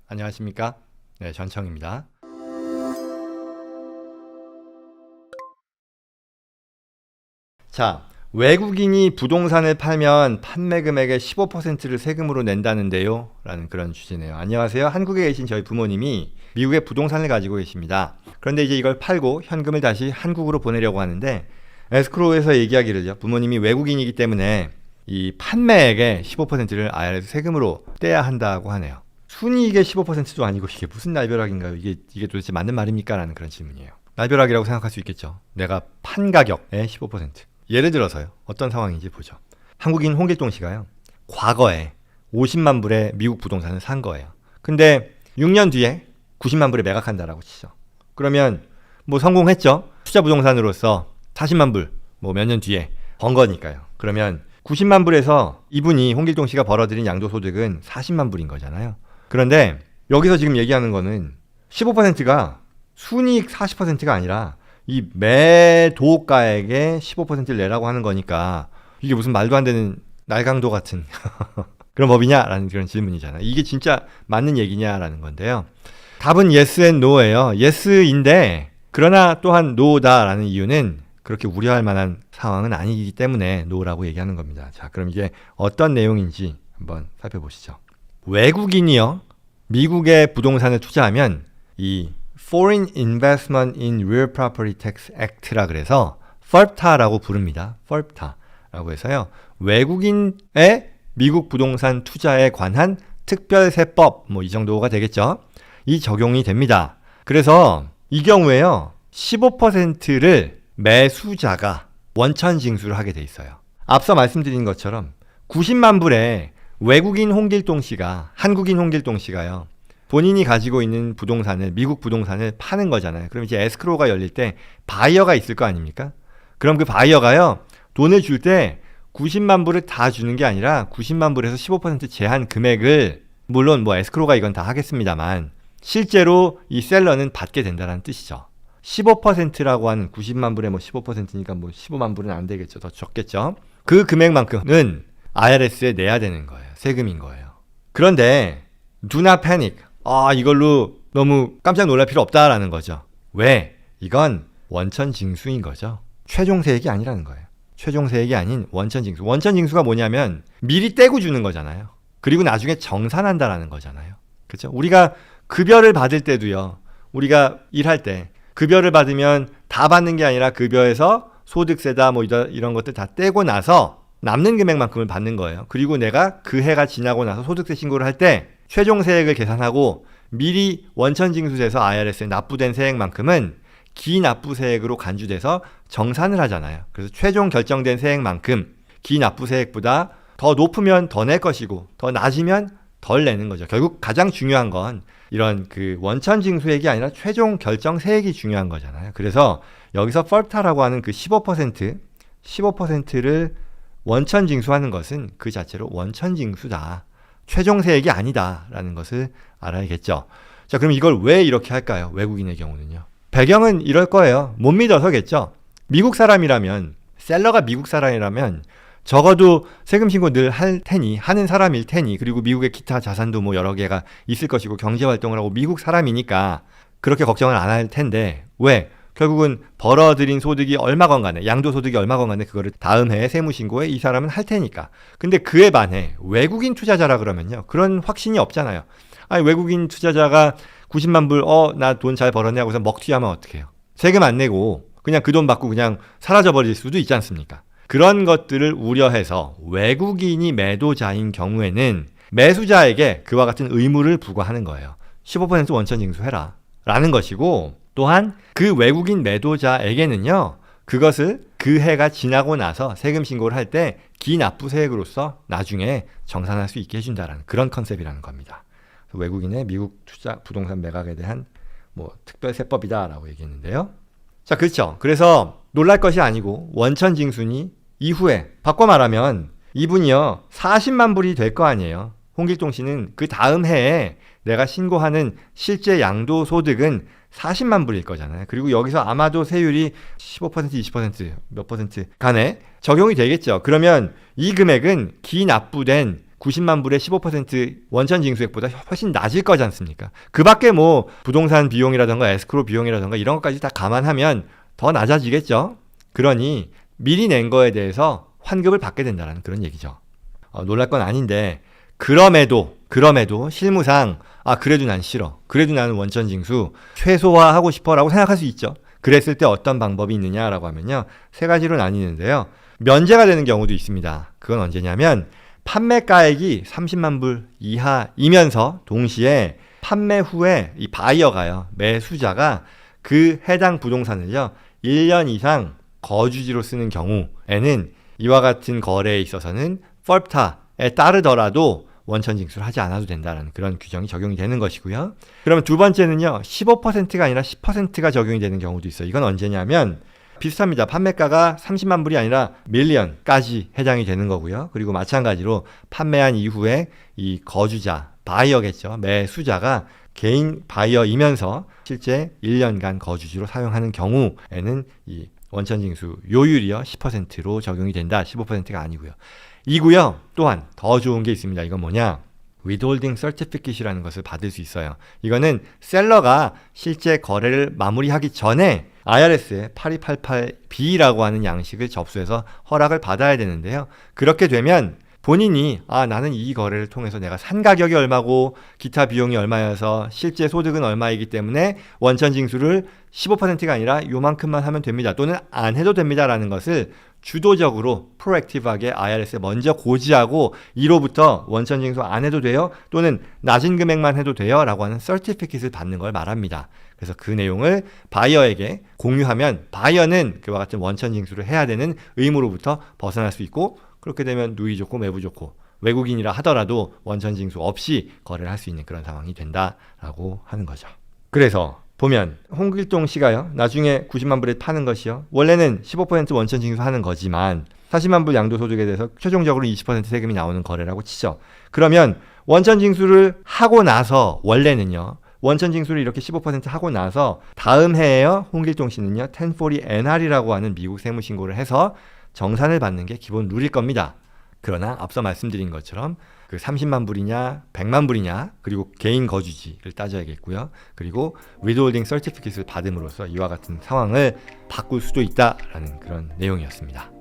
안녕하십니까? 네, 전청입니다. 자, 외국인이 부동산을 팔면 판매 금액의 15%를 세금으로 낸다는데요? 라는 그런 주제네요. 안녕하세요. 한국에 계신 저희 부모님이 미국에 부동산을 가지고 계십니다. 그런데 이제 이걸 팔고 현금을 다시 한국으로 보내려고 하는데 에스크로우에서 얘기하기를요. 부모님이 외국인이기 때문에 이 판매액의 15%를 IRS 세금으로 떼야 한다고 하네요. 순이익의 15%도 아니고 이게 무슨 날벼락인가요? 이게 도대체 맞는 말입니까? 라는 그런 질문이에요. 날벼락이라고 생각할 수 있겠죠. 내가 판 가격의 15%. 예를 들어서요. 어떤 상황인지 보죠. 한국인 홍길동 씨가요. 과거에 50만 불에 미국 부동산을 산 거예요. 근데 6년 뒤에 90만 불에 매각한다라고 치죠. 그러면 뭐 성공했죠. 투자 부동산으로서 40만 불 뭐 몇 년 뒤에 번 거니까요. 그러면 90만 불에서 이분이 홍길동 씨가 벌어들인 양도소득은 40만 불인 거잖아요. 그런데 여기서 지금 얘기하는 거는 15%가 순이익 40%가 아니라 이 매도가액의 15%를 내라고 하는 거니까 이게 무슨 말도 안 되는 날강도 같은 그런 법이냐라는 그런 질문이잖아요. 이게 진짜 맞는 얘기냐라는 건데요. 답은 yes and no예요. yes인데 그러나 또한 no다라는 이유는 그렇게 우려할 만한 상황은 아니기 때문에 no라고 얘기하는 겁니다. 자, 그럼 이게 어떤 내용인지 한번 살펴보시죠. 외국인이요. 미국의 부동산을 투자하면 이 Foreign Investment in Real Property Tax Act라 그래서 FIRPTA라고 부릅니다. FIRPTA라고 해서요. 외국인의 미국 부동산 투자에 관한 특별세법 뭐 이 정도가 되겠죠. 이 적용이 됩니다. 그래서 이 경우에요. 15%를 매수자가 원천 징수를 하게 돼 있어요. 앞서 말씀드린 것처럼 90만 불에 외국인 홍길동 씨가 한국인 홍길동 씨가요. 본인이 가지고 있는 부동산을 미국 부동산을 파는 거잖아요. 그럼 이제 에스크로우가 열릴 때 바이어가 있을 거 아닙니까? 그럼 그 바이어가요. 돈을 줄 때 90만 불을 다 주는 게 아니라 90만 불에서 15% 제한 금액을 물론 뭐 에스크로우가 이건 다 하겠습니다만 실제로 이 셀러는 받게 된다는 뜻이죠. 15%라고 하는 90만 불에 뭐 15%니까 뭐 15만 불은 안 되겠죠. 더 적겠죠. 그 금액만큼은 IRS에 내야 되는 거예요. 세금인 거예요. 그런데 do not panic. 이걸로 너무 깜짝 놀랄 필요 없다라는 거죠. 왜? 이건 원천 징수인 거죠. 최종 세액이 아니라는 거예요. 최종 세액이 아닌 원천 징수. 원천 징수가 뭐냐면 미리 떼고 주는 거잖아요. 그리고 나중에 정산한다라는 거잖아요. 그렇죠? 우리가 급여를 받을 때도요. 우리가 일할 때 급여를 받으면 다 받는 게 아니라 급여에서 소득세다 뭐 이런 것들 다 떼고 나서 남는 금액만큼을 받는 거예요. 그리고 내가 그 해가 지나고 나서 소득세 신고를 할 때 최종 세액을 계산하고 미리 원천 징수돼서 IRS에 납부된 세액만큼은 기납부세액으로 간주돼서 정산을 하잖아요. 그래서 최종 결정된 세액만큼 기납부세액보다 더 높으면 더 낼 것이고 더 낮으면 덜 내는 거죠. 결국 가장 중요한 건 이런 그 원천 징수액이 아니라 최종 결정 세액이 중요한 거잖아요. 그래서 여기서 FIRPTA라고 하는 그 15%를 원천 징수하는 것은 그 자체로 원천 징수다. 최종 세액이 아니다라는 것을 알아야겠죠. 자, 그럼 이걸 왜 이렇게 할까요? 외국인의 경우는요. 배경은 이럴 거예요. 못 믿어서겠죠. 미국 사람이라면 셀러가 미국 사람이라면 적어도 세금 신고 늘 할 테니 하는 사람일 테니 그리고 미국의 기타 자산도 뭐 여러 개가 있을 것이고 경제 활동을 하고 미국 사람이니까 그렇게 걱정을 안 할 텐데 왜? 결국은 벌어들인 소득이 얼마건 간에 양도소득이 얼마건 간에 그거를 다음 해에 세무신고에 이 사람은 할 테니까. 근데 그에 반해 외국인 투자자라 그러면요. 그런 확신이 없잖아요. 아니 외국인 투자자가 90만 불 나 돈 잘 벌었네 하고서 먹튀하면 어떡해요. 세금 안 내고 그냥 그 돈 받고 그냥 사라져버릴 수도 있지 않습니까? 그런 것들을 우려해서 외국인이 매도자인 경우에는 매수자에게 그와 같은 의무를 부과하는 거예요. 15% 원천 징수해라 라는 것이고 또한 그 외국인 매도자에게는요. 그것을 그 해가 지나고 나서 세금 신고를 할 때 기납부세액으로서 나중에 정산할 수 있게 해준다라는 그런 컨셉이라는 겁니다. 외국인의 미국 투자 부동산 매각에 대한 뭐 특별세법이다라고 얘기했는데요. 자, 그렇죠. 그래서 놀랄 것이 아니고 원천 징수니 이후에 바꿔 말하면 이분이요 40만 불이 될 거 아니에요. 홍길동 씨는 그 다음 해에 내가 신고하는 실제 양도소득은 40만 불일 거잖아요. 그리고 여기서 아마도 세율이 15%, 20% 몇 퍼센트 간에 적용이 되겠죠. 그러면 이 금액은 기납부된 90만 불의 15% 원천 징수액보다 훨씬 낮을 거지 않습니까? 그 밖에 뭐 부동산 비용이라던가 에스크로 비용이라던가 이런 것까지 다 감안하면 더 낮아지겠죠. 그러니 미리 낸 거에 대해서 환급을 받게 된다는 그런 얘기죠. 놀랄 건 아닌데 그럼에도 실무상 그래도 난 싫어. 그래도 나는 원천 징수 최소화하고 싶어라고 생각할 수 있죠. 그랬을 때 어떤 방법이 있느냐라고 하면요. 세 가지로 나뉘는데요. 면제가 되는 경우도 있습니다. 그건 언제냐면 판매가액이 30만 불 이하이면서 동시에 판매 후에 이 바이어가요. 매수자가 그 해당 부동산을요. 1년 이상 거주지로 쓰는 경우에는 이와 같은 거래에 있어서는 펄프타에 따르더라도 원천 징수를 하지 않아도 된다는 그런 규정이 적용이 되는 것이고요. 그러면 두 번째는요. 15%가 아니라 10%가 적용이 되는 경우도 있어요. 이건 언제냐면 비슷합니다. 판매가가 30만 불이 아니라 밀리언까지 해당이 되는 거고요. 그리고 마찬가지로 판매한 이후에 이 거주자, 바이어겠죠. 매수자가 개인 바이어이면서 실제 1년간 거주지로 사용하는 경우에는 이 원천징수 요율이요 10%로 적용이 된다. 15%가 아니고요. 이고요. 또한 더 좋은 게 있습니다. 이건 뭐냐? withholding certificate이라는 것을 받을 수 있어요. 이거는 셀러가 실제 거래를 마무리하기 전에 IRS에 8288B라고 하는 양식을 접수해서 허락을 받아야 되는데요. 그렇게 되면 본인이 나는 이 거래를 통해서 내가 산 가격이 얼마고 기타 비용이 얼마여서 실제 소득은 얼마이기 때문에 원천 징수를 15%가 아니라 요만큼만 하면 됩니다. 또는 안 해도 됩니다라는 것을 주도적으로 프로액티브하게 IRS에 먼저 고지하고 이로부터 원천 징수 안 해도 돼요? 또는 낮은 금액만 해도 돼요? 라고 하는 서티피킷을 받는 걸 말합니다. 그래서 그 내용을 바이어에게 공유하면 바이어는 그와 같은 원천 징수를 해야 되는 의무로부터 벗어날 수 있고 그렇게 되면 누이 좋고 매부 좋고 외국인이라 하더라도 원천 징수 없이 거래를 할 수 있는 그런 상황이 된다라고 하는 거죠. 그래서 보면 홍길동 씨가요. 나중에 90만 불에 파는 것이요. 원래는 15% 원천 징수하는 거지만 40만 불 양도소득에 대해서 최종적으로 20% 세금이 나오는 거래라고 치죠. 그러면 원천 징수를 하고 나서 원래는요. 원천 징수를 이렇게 15% 하고 나서 다음 해에요. 홍길동 씨는요. 1040NR이라고 하는 미국 세무신고를 해서 정산을 받는 게 기본 룰일 겁니다. 그러나 앞서 말씀드린 것처럼 그 30만 불이냐 100만 불이냐 그리고 개인 거주지를 따져야겠고요. 그리고 withholding certificate을 받음으로써 이와 같은 상황을 바꿀 수도 있다라는 그런 내용이었습니다.